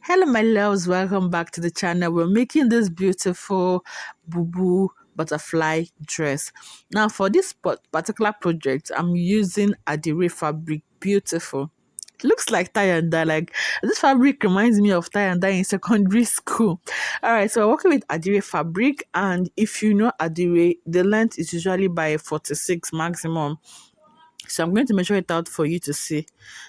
Hello, my loves. Welcome back to the channel. We're making this beautiful Bubu Butterfly dress. Now, for this particular project, I'm using Adire fabric. Beautiful. It looks like tie and dye. Like this fabric reminds me of tie and dye in secondary school. All right, so we're working with Adire fabric, and if you know Adire, the length is usually by 46 maximum. So I'm going to measure it out for you to see.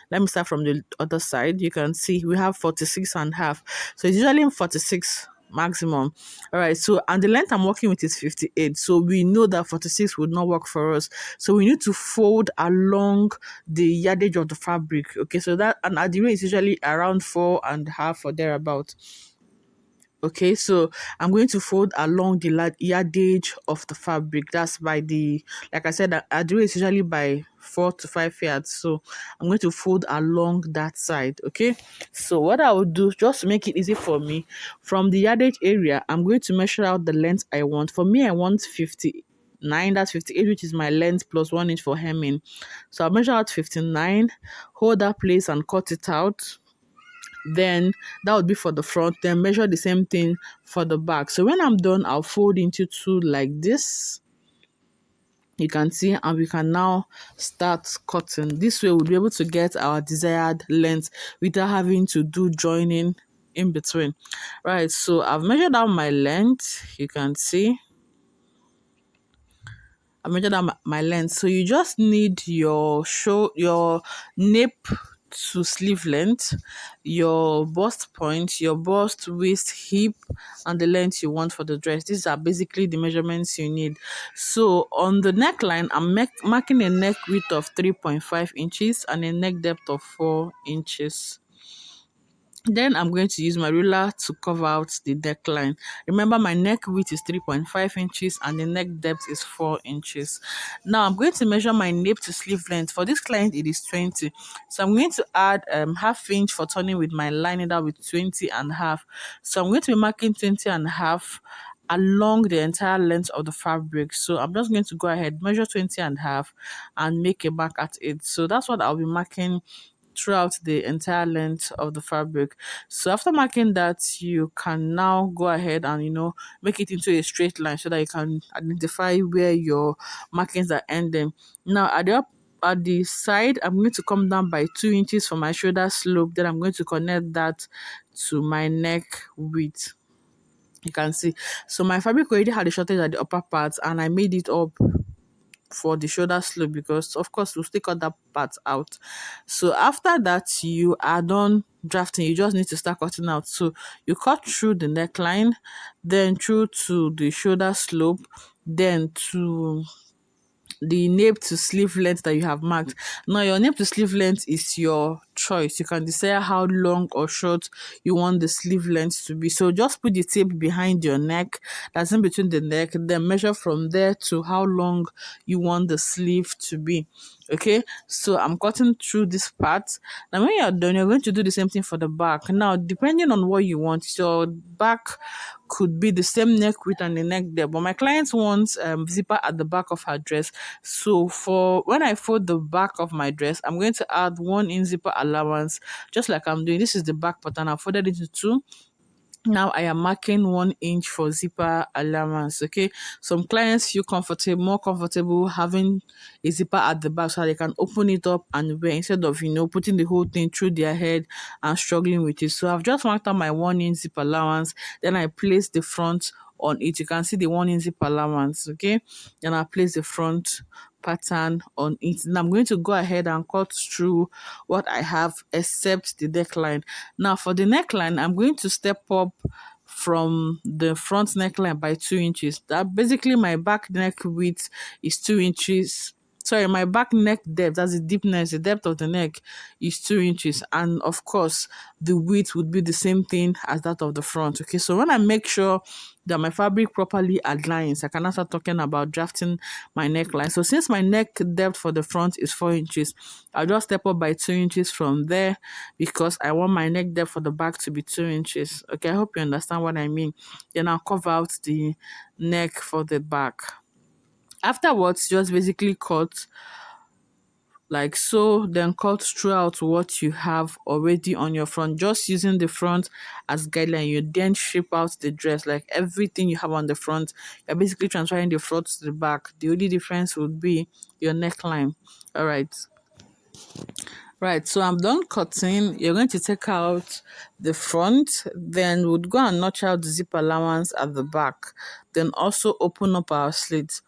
Let me start from the other side. You can see we have 46 and a half. So it's usually 46 maximum. All right. So, and the length I'm working with is 58. So we know that 46 would not work for us. So we need to fold along the yardage of the fabric. Okay. So that, and adire is usually around 4.5 or thereabout. Okay, so I'm going to fold along the yardage of the fabric. That's by the, like I said, I do it usually by 4 to 5 yards. So I'm going to fold along that side. Okay, so what I will do, just to make it easy for me, from the yardage area, I'm going to measure out the length I want. For me, I want 59, that's 58, which is my length plus 1 inch for hemming. So I'll measure out 59, hold that place and cut it out. Then that would be for the front, then measure the same thing for the back. So when I'm done, I'll fold into two like this. You can see, and we can now start cutting. This way we'll be able to get our desired length without having to do joining in between. Right, so I've measured out my length. You can see I measured out my length. So you just need your nape to sleeve length, your bust point, your bust, waist, hip, and the length you want for the dress. These are basically the measurements you need. So on the neckline, I'm marking a neck width of 3.5 inches and a neck depth of 4 inches. Then I'm going to use my ruler to cover out the neckline. Remember, my neck width is 3.5 inches and the neck depth is 4 inches. Now I'm going to measure my nape to sleeve length. For this client, it is 20. So I'm going to add half inch for turning with my lining that with 20 and a half. So I'm going to be marking 20 and a half along the entire length of the fabric. So I'm just going to go ahead, measure 20 and a half and make a mark at it. So that's what I'll be marking throughout the entire length of the fabric. So after marking that, you can now go ahead and make it into a straight line so that you can identify where your markings are ending. Now at the side, I'm going to come down by 2 inches for my shoulder slope. Then I'm going to connect that to my neck width. You can see, so my fabric already had a shortage at the upper part and I made it up for the shoulder slope because of course we'll still cut that part out. So after that, you are done drafting, you just need to start cutting out. So you cut through the neckline, then through to the shoulder slope, then to the nape to sleeve length that you have marked. Now your nape to sleeve length is your choice. You can decide how long or short you want the sleeve length to be. So just put the tape behind your neck, that's in between the neck, then measure from there to how long you want the sleeve to be. Okay, so I'm cutting through this part. Now when you're done, you're going to do the same thing for the back. Now depending on what you want, your back could be the same neck width and the neck depth, but my client wants zipper at the back of her dress. So for when I fold the back of my dress, I'm going to add 1 inch zipper allowance, just like I'm doing. This is the back pattern. I folded it into two. Now I am marking 1 inch for zipper allowance. Okay, some clients feel more comfortable having a zipper at the back so they can open it up and wear instead of putting the whole thing through their head and struggling with it. So I've just marked out my 1 inch zipper allowance, then I place the front on it. You can see the 1 inch zipper allowance. Okay, then I place the front pattern on it. Now I'm going to go ahead and cut through what I have except the neckline. Now for the neckline, I'm going to step up from the front neckline by 2 inches. That basically my back neck width is 2 inches. Sorry, my back neck depth, that's the deepness, the depth of the neck is 2 inches. And of course, the width would be the same thing as that of the front. Okay, so when I make sure that my fabric properly aligns, I can now start talking about drafting my neckline. So since my neck depth for the front is 4 inches, I'll just step up by 2 inches from there because I want my neck depth for the back to be 2 inches. Okay, I hope you understand what I mean. Then I'll cover out the neck for the back. Afterwards, just basically cut like so, then cut throughout what you have already on your front, just using the front as guideline. You then shape out the dress, like everything you have on the front, you're basically transferring the front to the back. The only difference would be your neckline. All right. Right, so I'm done cutting. You're going to take out the front, then we'd go and notch out the zip allowance at the back. Then also open up our slit,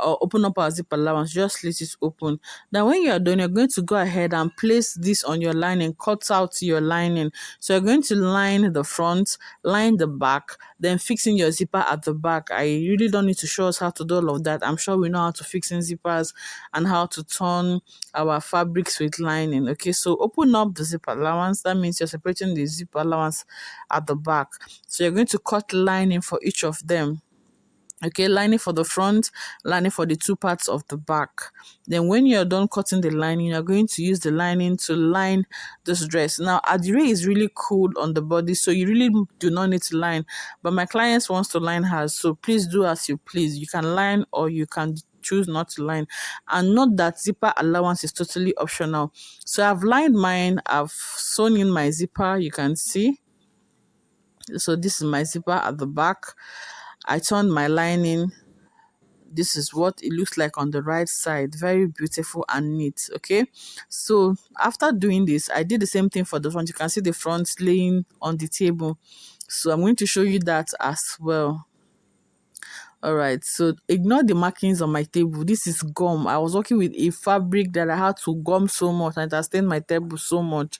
or open up our zip allowance, just slit it open. Now when you're done, you're going to go ahead and place this on your lining, cut out your lining. So you're going to line the front, line the back, then fixing your zipper at the back. I really don't need to show us how to do all of that. I'm sure we know how to fix in zippers and how to turn our fabrics with lining. Okay, so open up the zip allowance. That means you're separating the zip allowance at the back. So you're going to cut lining for each of them. Okay, lining for the front, lining for the two parts of the back. Then when you're done cutting the lining, you're going to use the lining to line this dress. Now, Adire is really cool on the body, so you really do not need to line. But my clients wants to line hers, so please do as you please. You can line or you can choose not to line. And note that zipper allowance is totally optional. So I've lined mine, I've sewn in my zipper, you can see. So this is my zipper at the back. I turned my lining. This is what it looks like on the right side. Very beautiful and neat. Okay, so after doing this, I did the same thing for the front. You can see the front laying on the table, so I'm going to show you that as well. All right, so ignore the markings on my table. This is gum. I was working with a fabric that I had to gum so much, and it has stained my table so much.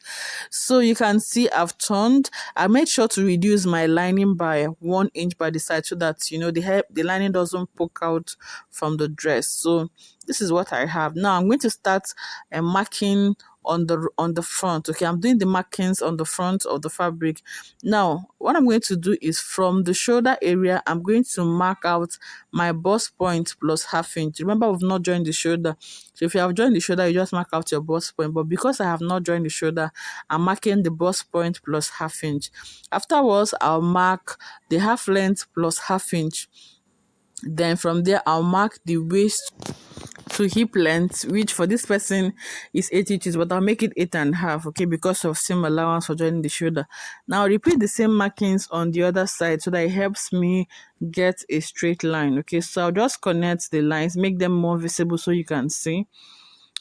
So you can see I've turned. I made sure to reduce my lining by 1 inch by the side, so that the lining doesn't poke out from the dress. So this is what I have. Now I'm going to start marking on the front. Okay, I'm doing the markings on the front of the fabric. Now what I'm going to do is, from the shoulder area, I'm going to mark out my bust point plus half inch. Remember, we've not joined the shoulder, so if you have joined the shoulder, you just mark out your bust point. But because I have not joined the shoulder, I'm marking the bust point plus half inch. Afterwards, I'll mark the half length plus half inch. Then from there, I'll mark the waist to hip length, which for this person is 8 inches, but I'll make it 8.5, okay, because of seam allowance for joining the shoulder. Now repeat the same markings on the other side, so that it helps me get a straight line. Okay, so I'll just connect the lines, make them more visible so you can see,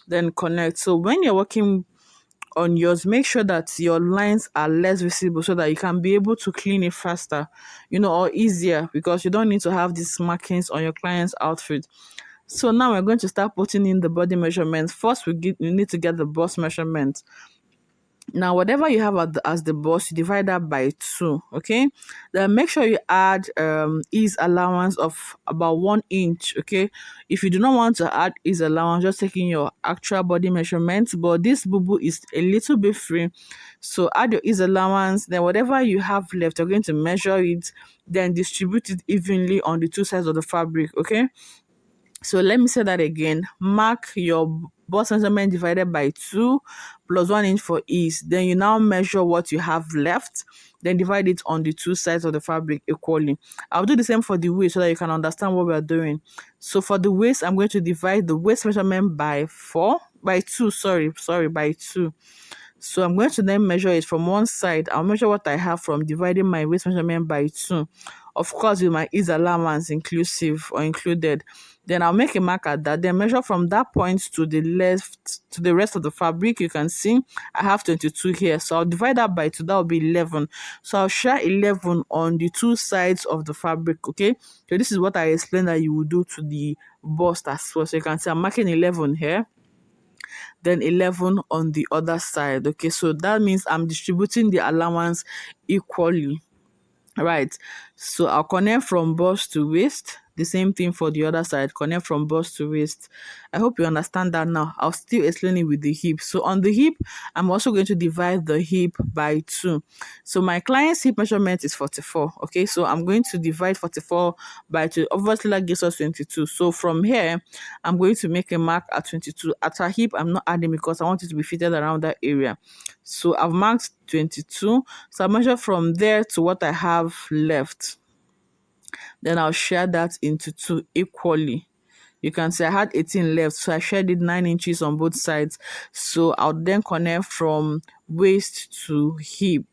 then connect. So when you're working on yours, make sure that your lines are less visible, so that you can be able to clean it faster, or easier, because you don't need to have these markings on your client's outfit. So now we're going to start putting in the body measurements. First, we need to get the bust measurement. Now, whatever you have as the bust, you divide that by 2, okay? Then make sure you add ease allowance of about 1 inch, okay? If you do not want to add ease allowance, just taking your actual body measurements, but this Bubu is a little bit free, so add your ease allowance. Then whatever you have left, you're going to measure it, then distribute it evenly on the two sides of the fabric, okay? So let me say that again. Mark your bust measurement divided by 2 plus 1 inch for ease. Then you now measure what you have left. Then divide it on the two sides of the fabric equally. I'll do the same for the waist, so that you can understand what we're doing. So for the waist, I'm going to divide the waist measurement by 2. By 2. So I'm going to then measure it from one side. I'll measure what I have from dividing my waist measurement by 2. Of course, with my ease allowance inclusive or included. Then I'll make a mark at that. Then measure from that point to the left, to the rest of the fabric. You can see I have 22 here. So I'll divide that by 2. That will be 11. So I'll share 11 on the two sides of the fabric, okay? So this is what I explained that you will do to the bust as well. So you can see I'm marking 11 here, then 11 on the other side. Okay, so that means I'm distributing the allowance equally. Right, so I'll connect from bust to waist. The same thing for the other side, connect from bust to waist. I hope you understand that now. I'll still explain it with the hip. So on the hip, I'm also going to divide the hip by 2. So my client's hip measurement is 44. Okay, so I'm going to divide 44 by 2. Obviously, that gives us 22. So from here, I'm going to make a mark at 22. At her hip, I'm not adding because I want it to be fitted around that area. So I've marked 22. So I measure from there to what I have left. Then I'll share that into 2 equally. You can see I had 18 left, so I shared it 9 inches on both sides. So I'll then connect from waist to hip.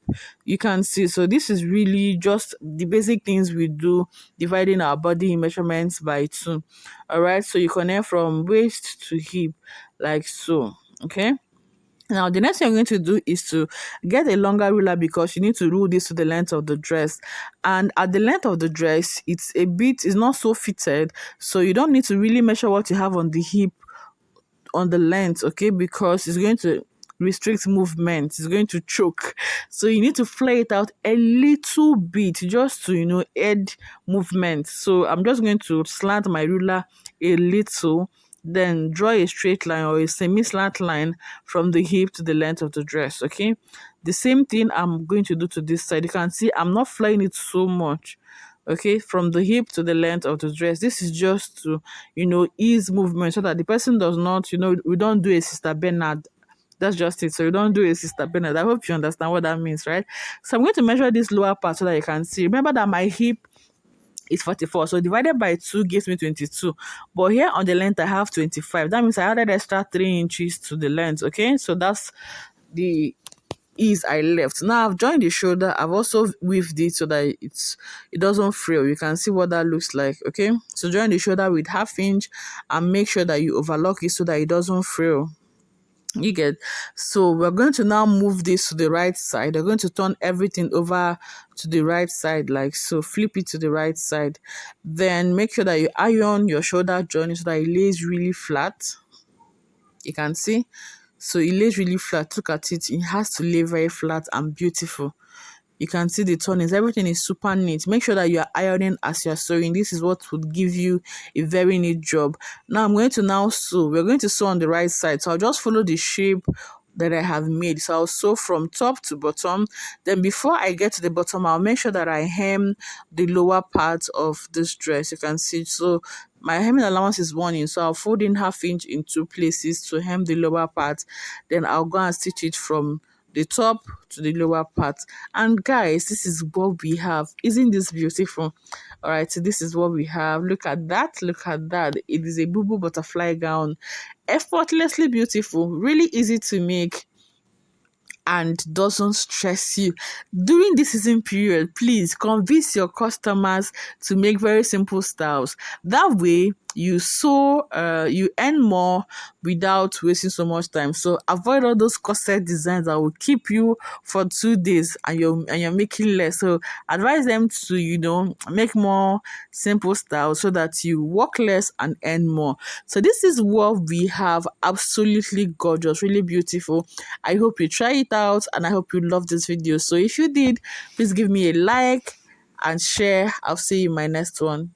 You can see, so this is really just the basic things we do, dividing our body measurements by 2. All right, so you connect from waist to hip like so. Okay. Now, the next thing I'm going to do is to get a longer ruler, because you need to rule this to the length of the dress. And at the length of the dress, it's not so fitted, so you don't need to really measure what you have on the hip on the length, okay, because it's going to restrict movement, it's going to choke. So you need to flare it out a little bit, just to aid movement. So I'm just going to slant my ruler a little, then draw a straight line or a semi-slant line from the hip to the length of the dress. Okay, the same thing I'm going to do to this side. You can see I'm not flying it so much. Okay, from the hip to the length of the dress. This is just to ease movement, so that the person does not, we don't do a Sister Bernard. That's just it. So you don't do a Sister Bernard. I hope you understand what that means, right? So I'm going to measure this lower part so that you can see. Remember that my hip is 44, so divided by 2 gives me 22, but here on the length I have 25. That means I added extra 3 inches to the length. Okay, so that's the I left. Now I've joined the shoulder. I've also weaved it so that it doesn't frill. You can see what that looks like. Okay, so join the shoulder with half inch and make sure that you overlock it so that it doesn't frill. You get. So we're going to now move this to the right side. We're going to turn everything over to the right side like so. Flip it to the right side, then make sure that you iron your shoulder joint so that it lays really flat. You can see, so it lays really flat. Look at it, it has to lay very flat and beautiful. You can see the turnings, everything is super neat. Make sure that you are ironing as you're sewing. This is what would give you a very neat job. Now I'm going to sew. We're going to sew on the right side, so I'll just follow the shape that I have made. So I'll sew from top to bottom. Then before I get to the bottom, I'll make sure that I hem the lower part of this dress. You can see, so my hemming allowance is 1 inch, so I'll fold in half inch in 2 places to hem the lower part. Then I'll go and stitch it from the top to the lower part. And guys, this is what we have. Isn't this beautiful? All right, so this is what we have. Look at that, look at that. It is a Bubu Butterfly gown, effortlessly beautiful, really easy to make, and doesn't stress you. During this season period, please convince your customers to make very simple styles. That way, you you earn more without wasting so much time. So avoid all those corset designs that will keep you for 2 days and you're making less. So advise them to make more simple styles so that you work less and earn more. So this is what we have. Absolutely gorgeous, really beautiful. I hope you try it out and I hope you love this video. So if you did, please give me a like and share. I'll see you in my next one.